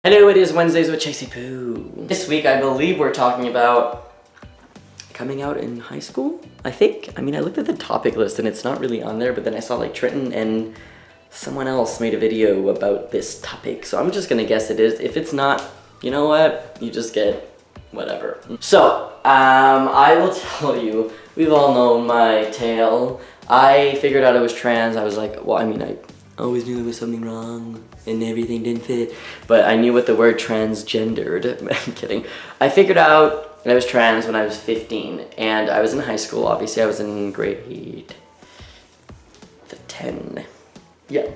Hello, it is Wednesdays with Chasey Poo. This week I believe we're talking about coming out in high school, I think. I mean, I looked at the topic list and it's not really on there, but then I saw like Trenton and someone else made a video about this topic. So I'm just gonna guess it is. If it's not, you know what? You just get whatever. So, I will tell you, we've all known my tale. I figured out I was trans. I was like, well, I mean, I always knew there was something wrong and everything didn't fit, but I knew what the word transgendered. I'm kidding. I figured out I was trans when I was 15 and I was in high school. Obviously I was in grade 10. Yeah,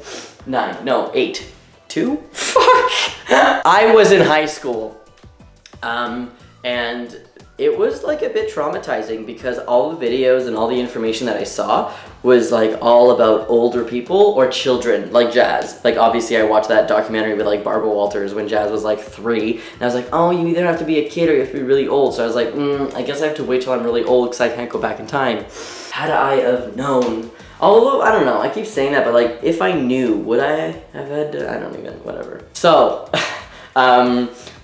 9, no, 8. 2? Fuck! I was in high school. And it was like a bit traumatizing because all the videos and all the information that I saw was like all about older people or children, like Jazz. Like obviously I watched that documentary with like Barbara Walters when Jazz was like 3, and I was like, oh, you either have to be a kid or you have to be really old. So I was like, I guess I have to wait till I'm really old because I can't go back in time. Had I have known, although I don't know, I keep saying that, but like if I knew, would I have had to, I don't even, whatever. So,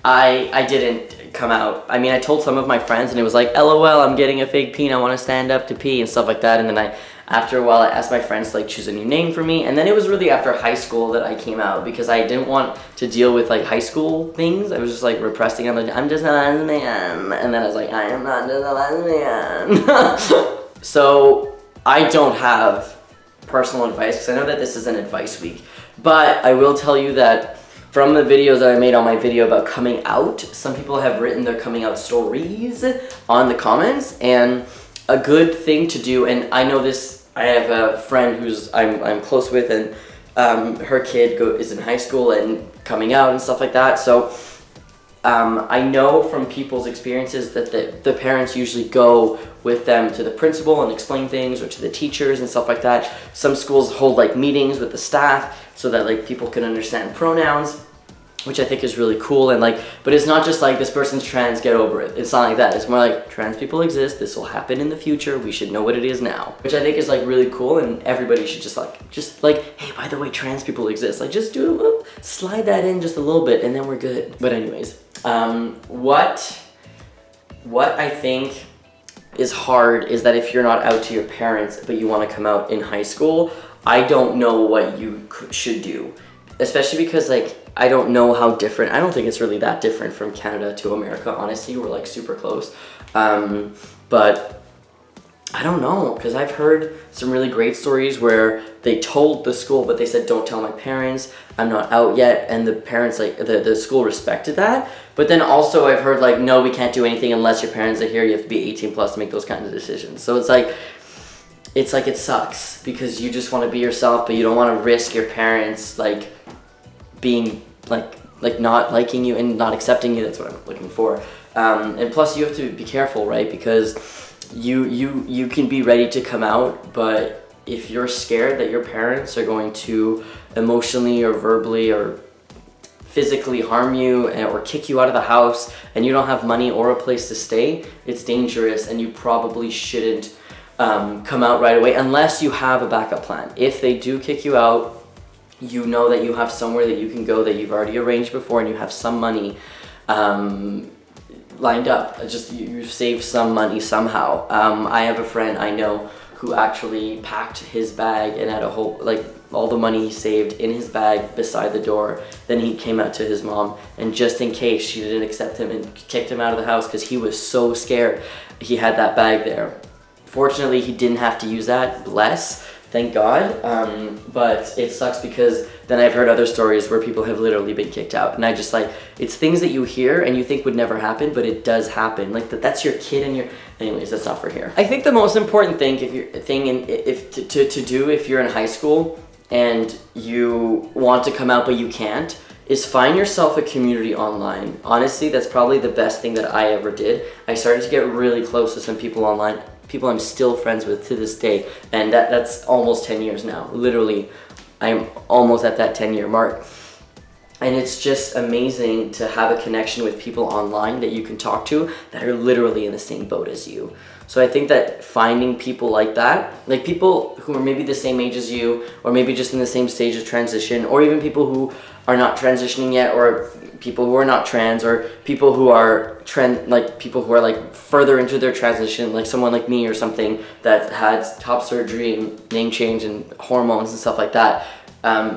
I didn't come out. I mean, I told some of my friends and it was like, LOL, I'm getting a fake peen, I want to stand up to pee and stuff like that. And then after a while, I asked my friends to like choose a new name for me. And then it was really after high school that I came out because I didn't want to deal with like high school things. I was just like repressing. I'm like, I'm just a lesbian. And then I was like, I am not just a lesbian. So I don't have personal advice because I know that this is an advice week. But I will tell you that from the videos that I made on my video about coming out, some people have written their coming out stories on the comments, and a good thing to do, and I know this, I have a friend who's I'm close with, and her kid is in high school and coming out and stuff like that, so I know from people's experiences that the parents usually go with them to the principal and explain things, or to the teachers and stuff like that. Some schools hold like meetings with the staff so that like people can understand pronouns, which I think is really cool. And like, but it's not just like this person's trans, get over it. It's not like that. It's more like trans people exist. This will happen in the future. We should know what it is now, which I think is like really cool. And everybody should just like, hey, by the way, trans people exist. Like just slide that in just a little bit and then we're good. But anyways, what I think is hard is that if you're not out to your parents, but you want to come out in high school, I don't know what you should do. Especially because like, I don't know how different, I don't think it's really that different from Canada to America, honestly. We're like super close. But I don't know, because I've heard some really great stories where they told the school, but they said, don't tell my parents, I'm not out yet. And the parents, like the school respected that. But then also I've heard like, no, we can't do anything unless your parents are here. You have to be 18 plus to make those kinds of decisions. So it's like it sucks because you just want to be yourself, but you don't want to risk your parents like being like not liking you and not accepting you. That's what I'm looking for. And plus you have to be careful, right? Because you can be ready to come out, but if you're scared that your parents are going to emotionally or verbally or physically harm you or kick you out of the house and you don't have money or a place to stay, it's dangerous and you probably shouldn't come out right away unless you have a backup plan. If they do kick you out, you know that you have somewhere that you can go that you've already arranged before and you have some money lined up. Just you save some money somehow. I have a friend I know who actually packed his bag and had a whole, like all the money he saved in his bag beside the door. Then he came out to his mom, and just in case she didn't accept him and kicked him out of the house because he was so scared, he had that bag there. Fortunately, he didn't have to use that, bless. Thank God, but it sucks because then I've heard other stories where people have literally been kicked out, and I just like, it's things that you hear and you think would never happen, but it does happen. Like that's your kid and your, anyways, that's not for here. I think the most important thing to do if you're in high school and you want to come out but you can't, is find yourself a community online. Honestly, that's probably the best thing that I ever did. I started to get really close to some people online. People I'm still friends with to this day, and that's almost 10 years now. Literally, I'm almost at that 10-year mark. And it's just amazing to have a connection with people online that you can talk to that are literally in the same boat as you. So I think that finding people like that, like people who are maybe the same age as you, or maybe just in the same stage of transition, or even people who are not transitioning yet, or people who are not trans, or people who are people who are like further into their transition, like someone like me or something that had top surgery and name change and hormones and stuff like that.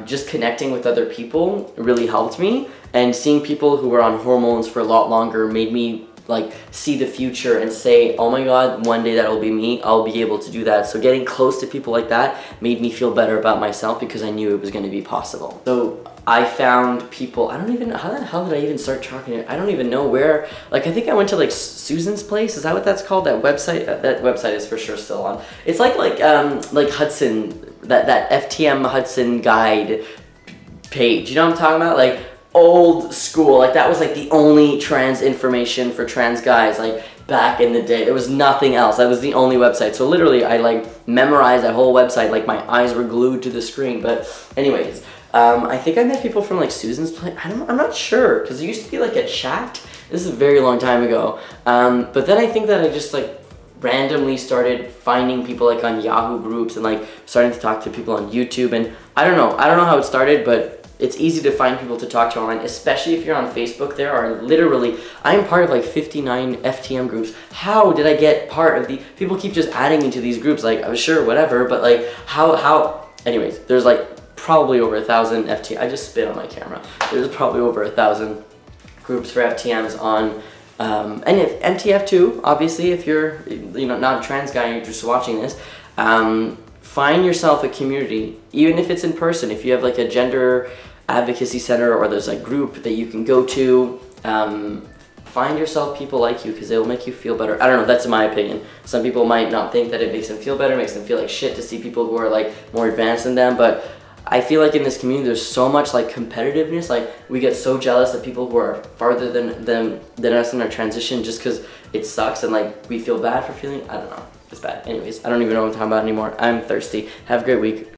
Just connecting with other people really helped me, and seeing people who were on hormones for a lot longer made me like see the future and say, oh my god, one day that'll be me, I'll be able to do that. So getting close to people like that made me feel better about myself because I knew it was going to be possible. So I found people, I don't even know, how the hell did I even start talking? I don't even know where, like I think I went to like Susan's Place, is that what that's called? That website is for sure still on. It's like Hudson, that FTM Hudson guide page, you know what I'm talking about? Like old school, like that was like the only trans information for trans guys, like back in the day. There was nothing else. That was the only website. So literally I like memorized that whole website, like my eyes were glued to the screen. But anyways, I think I met people from like Susan's Place. I'm not sure, because there used to be like a chat. This is a very long time ago. But then I think that I just like randomly started finding people like on Yahoo groups and like starting to talk to people on YouTube. And I don't know how it started, but it's easy to find people to talk to online, especially if you're on Facebook. There are literally, I'm part of like 59 FTM groups. How did I get part of the, people keep just adding me to these groups, like I was sure, whatever, but like how, anyways, there's like probably over 1,000 FTM, I just spit on my camera. There's probably over 1,000 groups for FTMs on, and if MTF too, obviously, if you're, you know, not a trans guy and you're just watching this, find yourself a community, even if it's in person. If you have like a gender advocacy center or there's a group that you can go to, find yourself people like you, because they will make you feel better. I don't know, that's my opinion. Some people might not think that it makes them feel better, makes them feel like shit to see people who are like more advanced than them, but I feel like in this community there's so much like competitiveness. Like we get so jealous of people who are farther than us in our transition just because it sucks, and like we feel bad for feeling, I don't know, it's bad. Anyways, I don't even know what I'm talking about anymore. I'm thirsty. Have a great week.